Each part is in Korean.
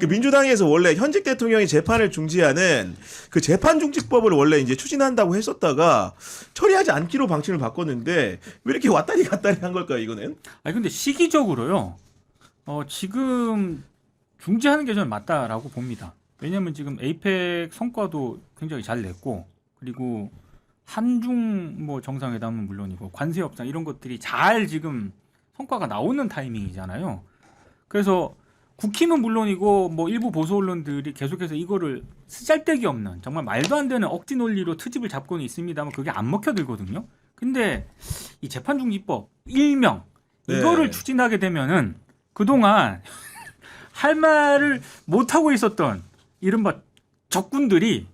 그 민주당에서 원래 현직 대통령이 재판을 중지하는 그 재판 중지법을 원래 이제 추진한다고 했었다가 처리하지 않기로 방침을 바꿨는데 왜 이렇게 왔다리 갔다리 한 걸까요, 이거는? 아니 근데 시기적으로요. 지금 중지하는 게 저는 맞다라고 봅니다. 왜냐하면 지금 에이펙 성과도 굉장히 잘 냈고, 그리고 한중 뭐 정상회담은 물론이고 관세 협상 이런 것들이 잘 지금 성과가 나오는 타이밍이잖아요. 그래서 국힘은 물론이고 뭐 일부 보수 언론들이 계속해서 이거를 쓰잘데기 없는 정말 말도 안 되는 억지 논리로 트집을 잡고는 있습니다만 그게 안 먹혀들거든요. 근데 이 재판중지법 일명 이거를 네. 추진하게 되면은 그동안 할 말을 못 하고 있었던 이른바 적군들이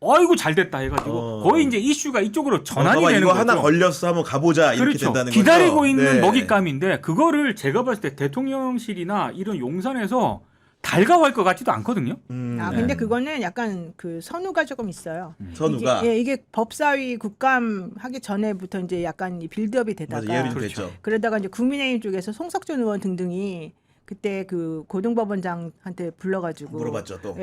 어이구 잘 됐다 해가지고 거의 이제 이슈가 이쪽으로 전환이 되는 이거 거죠. 하나 걸렸어 한번 가보자 이렇게 그렇죠. 된다는 거죠. 기다리고 있는 네. 먹잇감인데 그거를 제가 봤을 때 대통령실이나 이런 용산에서 달가워할 것 같지도 않거든요. 근데 그거는 약간 그 선우가 조금 있어요. 선우가 이게 법사위 국감 하기 전에부터 이제 약간 이 빌드업이 되다가 맞아, 예를 그렇죠. 됐죠. 그러다가 이제 국민의힘 쪽에서 송석준 의원 등등이 그때 그 고등법원장한테 불러가지고 물어봤죠 또.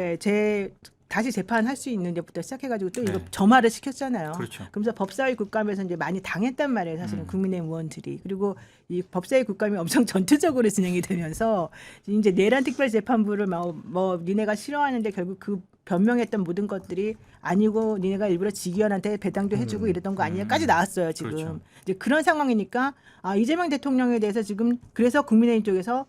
다시 재판할 수 있는 데부터 시작해가지고 또 이거 네. 점화를 시켰잖아요. 그렇죠. 그러면서 법사위 국감에서 이제 많이 당했단 말이에요. 사실은 국민의힘 의원들이. 그리고 이 법사위 국감이 엄청 전투적으로 진행이 되면서 이제 내란 특별재판부를 뭐 니네가 싫어하는데 결국 그 변명했던 모든 것들이 아니고 니네가 일부러 지기현한테 배당도 해주고 이랬던 거 아니냐까지 나왔어요. 지금. 그렇죠. 이제 그런 상황이니까 이재명 대통령에 대해서 지금 그래서 국민의힘 쪽에서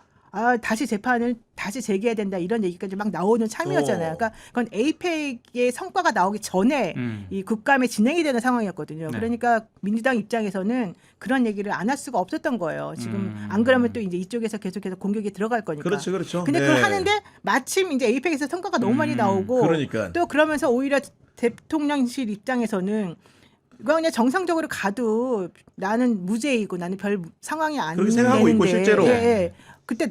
다시 재판을 다시 재개해야 된다 이런 얘기까지 막 나오는 참이었잖아요. 그러니까 그건 에이펙의 성과가 나오기 전에 이 국감에 진행이 되는 상황이었거든요. 네. 그러니까 민주당 입장에서는 그런 얘기를 안 할 수가 없었던 거예요. 지금 안 그러면 또 이제 이쪽에서 계속해서 공격이 들어갈 거니까. 그렇죠, 그렇죠. 근데 네. 그걸 하는데 마침 이제 에이펙에서 성과가 너무 많이 나오고 그러니까. 또 그러면서 오히려 대통령실 입장에서는 이거 그냥 정상적으로 가도 나는 무죄이고 나는 별 상황이 안 그렇게 생각하고 있고 되는데. 실제로. 예. 그때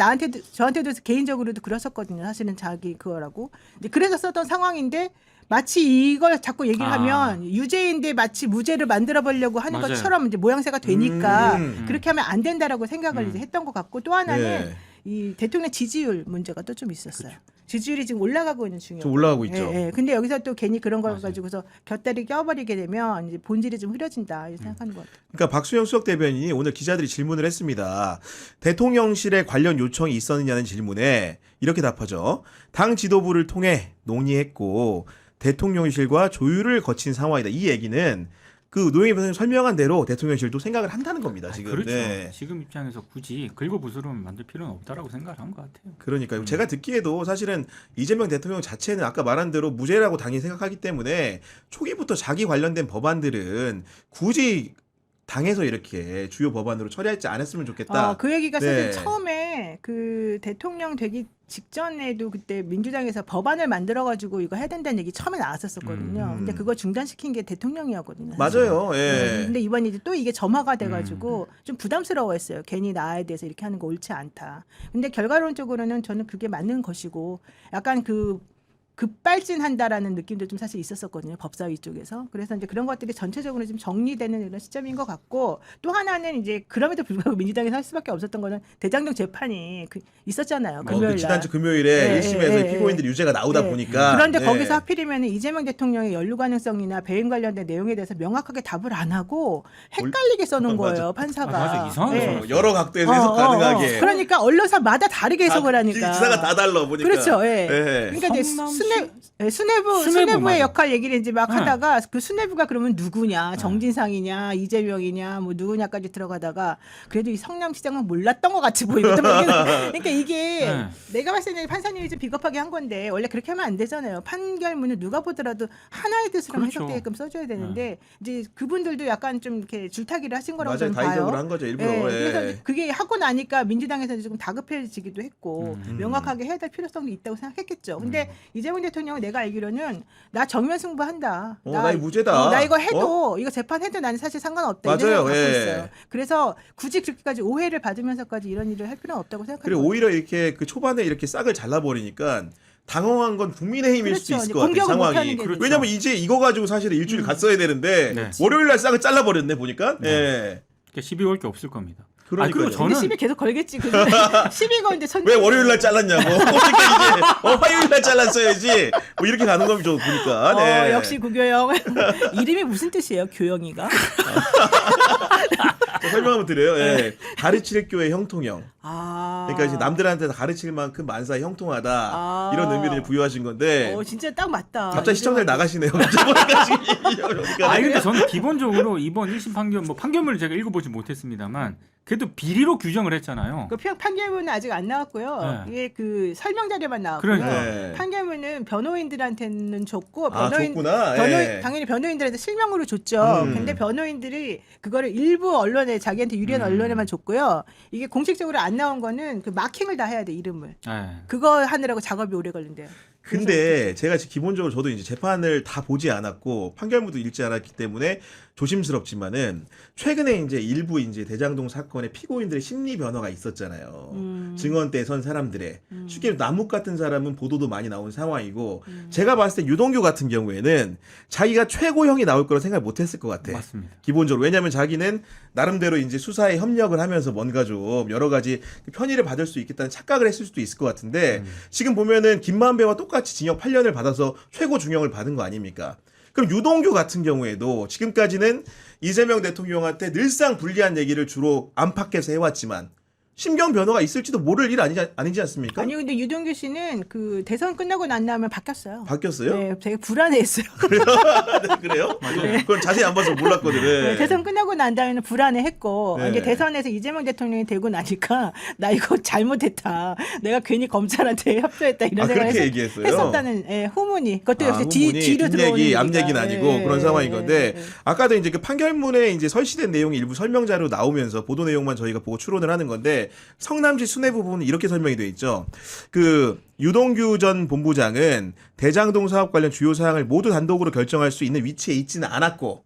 저한테도 개인적으로도 그랬었거든요. 사실은 자기 그거라고. 그래서 썼던 상황인데 마치 이걸 자꾸 얘기를 하면 유죄인데 마치 무죄를 만들어 보려고 하는 맞아요. 것처럼 이제 모양새가 되니까 그렇게 하면 안 된다라고 생각을 이제 했던 것 같고 또 하나는 네. 이 대통령 지지율 문제가 또 좀 있었어요. 지지율이 지금 올라가고 있는 중이에요. 좀 올라가고 있죠. 근데 여기서 또 괜히 그런 걸 가지고서 곁다리 껴버리게 되면 이제 본질이 좀 흐려진다 이렇게 생각하는 것 같아요. 그러니까 박수영 수석 대변인이 오늘 기자들이 질문을 했습니다. 대통령실에 관련 요청이 있었느냐는 질문에 이렇게 답하죠. 당 지도부를 통해 논의했고 대통령실과 조율을 거친 상황이다. 이 얘기는 그 노영희 변호사님 설명한 대로 대통령실도 생각을 한다는 겁니다. 지금. 그렇죠. 네. 지금 입장에서 굳이 긁어부스럼 만들 필요는 없다라고 생각을 한 것 같아요. 그러니까요. 제가 듣기에도 사실은 이재명 대통령 자체는 아까 말한 대로 무죄라고 당연히 생각하기 때문에 초기부터 자기 관련된 법안들은 굳이 당에서 이렇게 주요 법안으로 처리하지 않았으면 좋겠다. 그 얘기가 사실 네. 처음에 그 대통령 되기 직전에도 그때 민주당에서 법안을 만들어가지고 이거 해야 된다는 얘기 처음에 나왔었거든요. 근데 그거 중단시킨 게 대통령이었거든요. 사실. 맞아요. 예. 근데 이번에 이제 또 이게 점화가 돼가지고 좀 부담스러워했어요. 괜히 나에 대해서 이렇게 하는 거 옳지 않다. 근데 결과론적으로는 저는 그게 맞는 것이고 약간 급발진한다라는 느낌도 좀 사실 있었었거든요. 법사위 쪽에서. 그래서 이제 그런 것들이 전체적으로 좀 정리되는 이런 시점인 것 같고 또 하나는 이제 그럼에도 불구하고 민주당에서 할 수밖에 없었던 거는 대장동 재판이 있었잖아요. 금요일 날. 지난주 금요일에 1심에서 예. 피고인들이 유죄가 나오다 네. 보니까. 그런데 네. 거기서 하필이면 이재명 대통령의 연루 가능성이나 배임 관련된 내용에 대해서 명확하게 답을 안 하고 헷갈리게 써놓은 거예요. 판사가. 맞아. 이상하게 써놨어요. 여러 각도에서 해석 가능하게. 그러니까 언론사마다 다르게 해석을 하니까. 기사가 다 달라 보니까. 그렇죠. 예. 예. 그러니까 이제 수뇌부의 맞아. 역할 얘기를 이제 막 하다가 그 수뇌부가 그러면 누구냐, 정진상이냐, 이재명이냐, 뭐 누구냐까지 들어가다가 그래도 이 성남시장은 몰랐던 것 같이 보이거든. 그러니까 이게 내가 봤을 때는 판사님이 좀 비겁하게 한 건데 원래 그렇게 하면 안 되잖아요. 판결문을 누가 보더라도 하나의 뜻으로 그렇죠. 해석되게끔 써줘야 되는데 이제 그분들도 약간 좀 이렇게 줄타기를 하신 거라고 맞아요. 저는 봐요. 다이적으로 한 거죠. 일부러. 예. 그래서 그게 하고 나니까 민주당에서는 조금 다급해지기도 했고 명확하게 해야 될 필요성도 있다고 생각했겠죠. 근데 이재명 대통령은 내가 알기로는 나 정면 승부한다. 나 이거 무죄다. 나 이거 해도 이거 재판해도 나는 사실 상관없다. 이런 맞아요. 생각 갖고 예. 있어요. 그래서 굳이 그렇게까지 오해를 받으면서까지 이런 일을 할 필요는 없다고 생각합니다. 그리고 오히려 이렇게 그 초반에 이렇게 싹을 잘라버리니까 당황한 건 국민의힘일 그렇죠. 수도 있을 것 같아요. 공격을 상황이. 못하는 게 그렇죠. 왜냐면 이제 이거 가지고 사실은 일주일 갔어야 되는데 네. 월요일 날 싹을 잘라버렸네 보니까. 예. 그러니까 12월 게 없을 겁니다. 그러니까요. 그리고 근데 저는 시비 계속 걸겠지. 그 시비 거는데 왜 월요일 날 잘랐냐고. 그러니까 이제 화요일 날 잘랐어야지. 뭐 이렇게 가는 거죠 보니까. 네. 역시 구교영. 이름이 무슨 뜻이에요, 교영이가? 설명 한번 드려요. 예. 가르칠 교회 형통형. 아. 그러니까 이제 남들한테 다 가르칠 만큼 만사 형통하다 아. 이런 의미를 부여하신 건데 진짜 딱 맞다. 갑자기 시청자들 나가시네요. 갑자기. 근데 저는 기본적으로 이번 1심 판결 뭐 판결문을 제가 읽어보지 못했습니다만 그래도 비리로 규정을 했잖아요. 그 판결문은 아직 안 나왔고요. 네. 이게 그 설명 자료만 나왔고요. 그러니까. 네. 판결문은 변호인들한테는 줬고 줬구나. 예. 당연히 변호인들한테 실명으로 줬죠. 근데 변호인들이 그거를 일부 언론에 자기한테 유리한 언론에만 줬고요. 이게 공식적으로 안 나온 거는 그 마킹을 다 해야 돼, 이름을. 네. 그거 하느라고 작업이 오래 걸린대요. 근데 제가 지금 기본적으로 저도 이제 재판을 다 보지 않았고 판결문도 읽지 않았기 때문에 조심스럽지만은 최근에 이제 일부 이제 대장동 사건의 피고인들의 심리 변화가 있었잖아요. 증언대에 선 사람들의 쉽게 남욱 같은 사람은 보도도 많이 나온 상황이고 제가 봤을 때 유동규 같은 경우에는 자기가 최고형이 나올 거라 생각 못했을 것 같아. 맞습니다. 기본적으로 왜냐하면 자기는 나름대로 이제 수사에 협력을 하면서 뭔가 좀 여러 가지 편의를 받을 수 있겠다는 착각을 했을 수도 있을 것 같은데 지금 보면은 김만배와 똑같이 징역 8년을 받아서 최고 중형을 받은 거 아닙니까? 그럼 유동규 같은 경우에도 지금까지는 이재명 대통령한테 늘상 불리한 얘기를 주로 안팎에서 해왔지만 심경 변화가 있을지도 모를 일 아니지 않습니까? 아니 근데 유동규 씨는 그 대선 끝나고 난 다음에 바뀌었어요. 바뀌었어요? 네, 되게 불안해했어요. 네, 그래요? 그건 자세히 안 봐서 몰랐거든요. 네, 대선 끝나고 난 다음에는 불안해했고 네. 이제 대선에서 이재명 대통령이 되고 나니까 나 이거 잘못했다. 내가 괜히 검찰한테 협조했다 이런 생각을 그렇게 얘기했어요? 했었다는 후문이. 그것도 역시 후문이 뒤로 들어오는 뒷얘기, 얘기가. 앞얘기는 아니고 네, 그런 상황인 건데 네. 아까도 이제 그 판결문에 이제 설치된 내용이 일부 설명자로 나오면서 보도 내용만 저희가 보고 추론을 하는 건데 성남시 수뇌부 부분은 이렇게 설명이 되어 있죠. 그 유동규 전 본부장은 대장동 사업 관련 주요 사항을 모두 단독으로 결정할 수 있는 위치에 있지는 않았고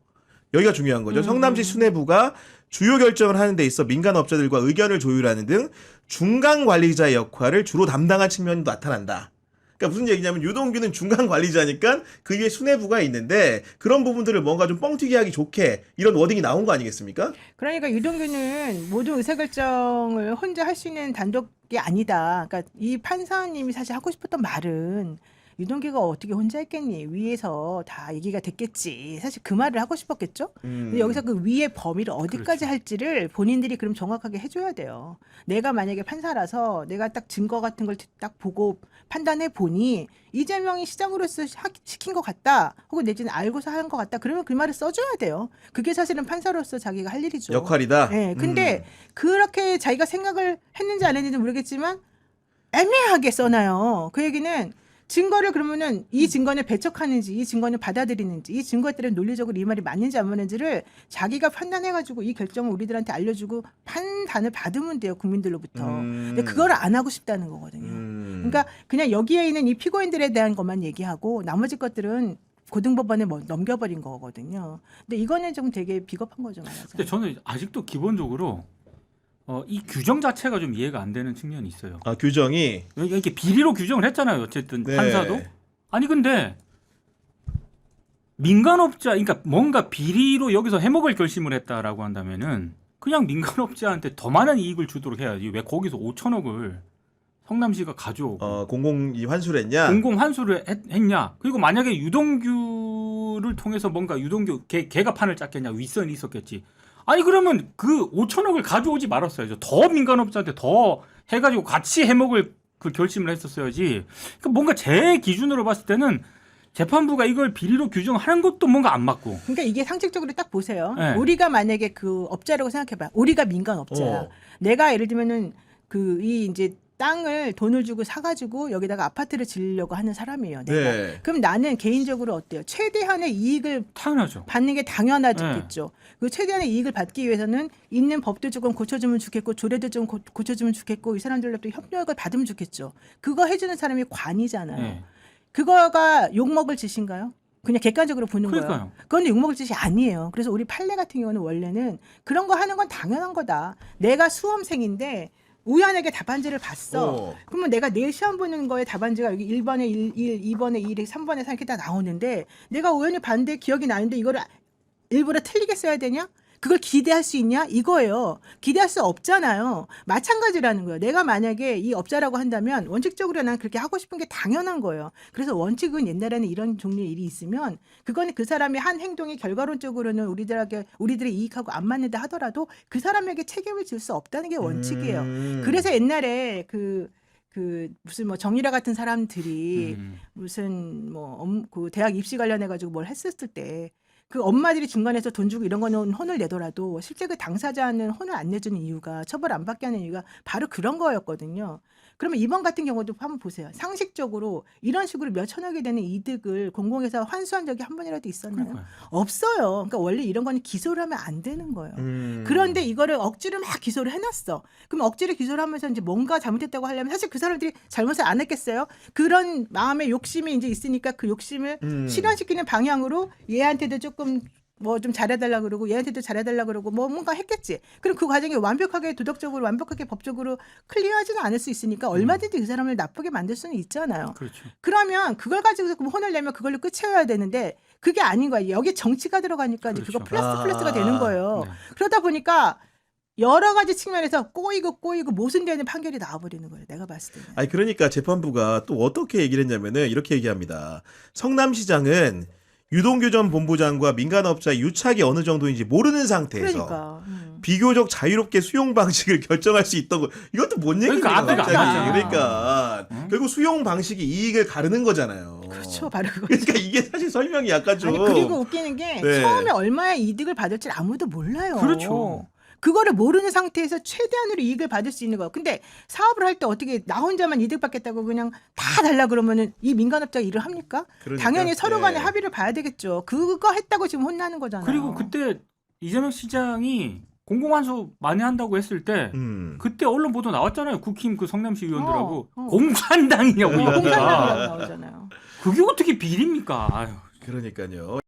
여기가 중요한 거죠. 성남시 수뇌부가 주요 결정을 하는 데 있어 민간 업자들과 의견을 조율하는 등 중간 관리자의 역할을 주로 담당한 측면도 나타난다. 그러니까 무슨 얘기냐면 유동규는 중간 관리자니까 그 위에 수뇌부가 있는데 그런 부분들을 뭔가 좀 뻥튀기 하기 좋게 이런 워딩이 나온 거 아니겠습니까? 그러니까 유동규는 모든 의사결정을 혼자 할 수 있는 단독이 아니다. 그러니까 이 판사님이 사실 하고 싶었던 말은 유동규가 어떻게 혼자 했겠니? 위에서 다 얘기가 됐겠지. 사실 그 말을 하고 싶었겠죠? 근데 여기서 그 위의 범위를 어디까지 그렇죠. 할지를 본인들이 그럼 정확하게 해줘야 돼요. 내가 만약에 판사라서 내가 딱 증거 같은 걸 딱 보고 판단해 보니 이재명이 시장으로서 시킨 것 같다. 혹은 내지는 알고서 한 것 같다. 그러면 그 말을 써줘야 돼요. 그게 사실은 판사로서 자기가 할 일이죠. 역할이다. 네, 근데 그렇게 자기가 생각을 했는지 안 했는지 모르겠지만 애매하게 써놔요. 그 얘기는 증거를 그러면은 이 증거는 배척하는지 이 증거는 받아들이는지 이 증거에 따른 논리적으로 이 말이 맞는지 안 맞는지를 자기가 판단해가지고 이 결정을 우리들한테 알려주고 판단을 받으면 돼요. 국민들로부터. 근데 그걸 안 하고 싶다는 거거든요. 그러니까 그냥 여기에 있는 이 피고인들에 대한 것만 얘기하고 나머지 것들은 고등법원에 넘겨버린 거거든요. 근데 이거는 좀 되게 비겁한 거죠. 말하자면. 근데 저는 아직도 기본적으로 이 규정 자체가 좀 이해가 안 되는 측면이 있어요. 아 규정이 이렇게 비리로 규정을 했잖아요. 어쨌든 네. 판사도. 아니 근데 민간업자, 그러니까 뭔가 비리로 여기서 해먹을 결심을 했다라고 한다면은 그냥 민간업자한테 더 많은 이익을 주도록 해야지. 왜 거기서 5천억을 성남시가 가져오고 공공이 환수했냐? 공공 환수를 했냐? 그리고 만약에 유동규를 통해서 뭔가 유동규 걔가 판을 짰겠냐? 윗선이 있었겠지. 아니 그러면 그 5천억을 가져오지 말았어야죠. 더 민간업자한테 더 해가지고 같이 해먹을 그 결심을 했었어야지. 그러니까 뭔가 제 기준으로 봤을 때는 재판부가 이걸 비리로 규정하는 것도 뭔가 안 맞고. 그러니까 이게 상식적으로 딱 보세요. 네. 우리가 만약에 그 업자라고 생각해봐. 우리가 민간업자야. 내가 예를 들면은 이 이제 땅을 돈을 주고 사가지고 여기다가 아파트를 지으려고 하는 사람이에요. 내가. 네. 그럼 나는 개인적으로 어때요? 최대한의 이익을 당연하죠. 받는 게 당연하겠죠. 그 최대한의 이익을 받기 위해서는 있는 법도 조금 고쳐주면 좋겠고 조례도 좀 고쳐주면 좋겠고 이 사람들로 또 협력을 받으면 좋겠죠. 그거 해주는 사람이 관이잖아요. 네. 그거가 욕먹을 짓인가요? 그냥 객관적으로 보는 거예요. 그러니까요. 그건 욕먹을 짓이 아니에요. 그래서 우리 판례 같은 경우는 원래는 그런 거 하는 건 당연한 거다. 내가 수험생인데 우연하게 답안지를 봤어. 그러면 내가 내일 시험 보는 거에 답안지가 여기 1번에 1, 2번에 1, 3번에 3 이렇게 다 나오는데 내가 우연히 봤는데 기억이 나는데 이거를 일부러 틀리게 써야 되냐? 그걸 기대할 수 있냐? 이거예요. 기대할 수 없잖아요. 마찬가지라는 거예요. 내가 만약에 이 업자라고 한다면 원칙적으로 난 그렇게 하고 싶은 게 당연한 거예요. 그래서 원칙은 옛날에는 이런 종류의 일이 있으면 그거는 그 사람의 한 행동이 결과론적으로는 우리들의 이익하고 안 맞는다 하더라도 그 사람에게 책임을 질 수 없다는 게 원칙이에요. 그래서 옛날에 그 무슨 뭐 정유라 같은 사람들이 무슨 그 대학 입시 관련해 가지고 뭘 했었을 때 그 엄마들이 중간에서 돈 주고 이런 거는 혼을 내더라도 실제 그 당사자는 혼을 안 내주는 이유가 처벌 안 받게 하는 이유가 바로 그런 거였거든요. 그러면 이번 같은 경우도 한번 보세요. 상식적으로 이런 식으로 몇 천억이 되는 이득을 공공에서 환수한 적이 한 번이라도 있었나요? 그러니까요. 없어요. 그러니까 원래 이런 거는 기소를 하면 안 되는 거예요. 그런데 이거를 억지로 막 기소를 해놨어. 그럼 억지로 기소를 하면서 이제 뭔가 잘못했다고 하려면 사실 그 사람들이 잘못을 안 했겠어요? 그런 마음의 욕심이 이제 있으니까 그 욕심을 실현시키는 방향으로 얘한테도 조금 뭐 좀 잘해달라 그러고 얘한테도 잘해달라 그러고 뭐 뭔가 했겠지. 그럼 그 과정이 완벽하게 도덕적으로 완벽하게 법적으로 클리어하지는 않을 수 있으니까 얼마든지 그 사람을 나쁘게 만들 수는 있잖아요. 그렇죠. 그러면 그걸 가지고 혼을 내면 그걸로 끝이어야 되는데 그게 아닌 거예요. 여기 정치가 들어가니까 이제 그거 그렇죠. 플러스가 되는 거예요. 네. 그러다 보니까 여러 가지 측면에서 꼬이고 모순되는 판결이 나와버리는 거예요. 내가 봤을 때는. 아니 그러니까 재판부가 또 어떻게 얘기를 했냐면은 이렇게 얘기합니다. 성남시장은 유동규 전 본부장과 민간업자의 유착이 어느 정도인지 모르는 상태에서 그러니까. 비교적 자유롭게 수용 방식을 결정할 수 있던 거. 이것도 뭔 얘기입니까? 그러니까 앞뒤가 갑자기. 안 맞아. 그러니까 결국 수용 방식이 이익을 가르는 거잖아요. 그렇죠. 바로 그거죠. 그러니까 이게 사실 설명이 약간 좀 아니 그리고 웃기는 게 네. 처음에 얼마의 이득을 받을지 아무도 몰라요. 그렇죠. 그거를 모르는 상태에서 최대한으로 이익을 받을 수 있는 거예요. 근데 사업을 할 때 어떻게 나 혼자만 이득 받겠다고 그냥 다 달라 그러면은 이 민간업자가 일을 합니까? 그러니까, 당연히 서로 간에 네. 합의를 봐야 되겠죠. 그거 했다고 지금 혼나는 거잖아요. 그리고 그때 이재명 시장이 공공환수 많이 한다고 했을 때 그때 언론 보도 나왔잖아요. 국힘 그 성남시 의원들하고 공산당이냐고 공산당이라고 이거가. 나오잖아요. 그게 어떻게 비리입니까? 아유. 그러니까요.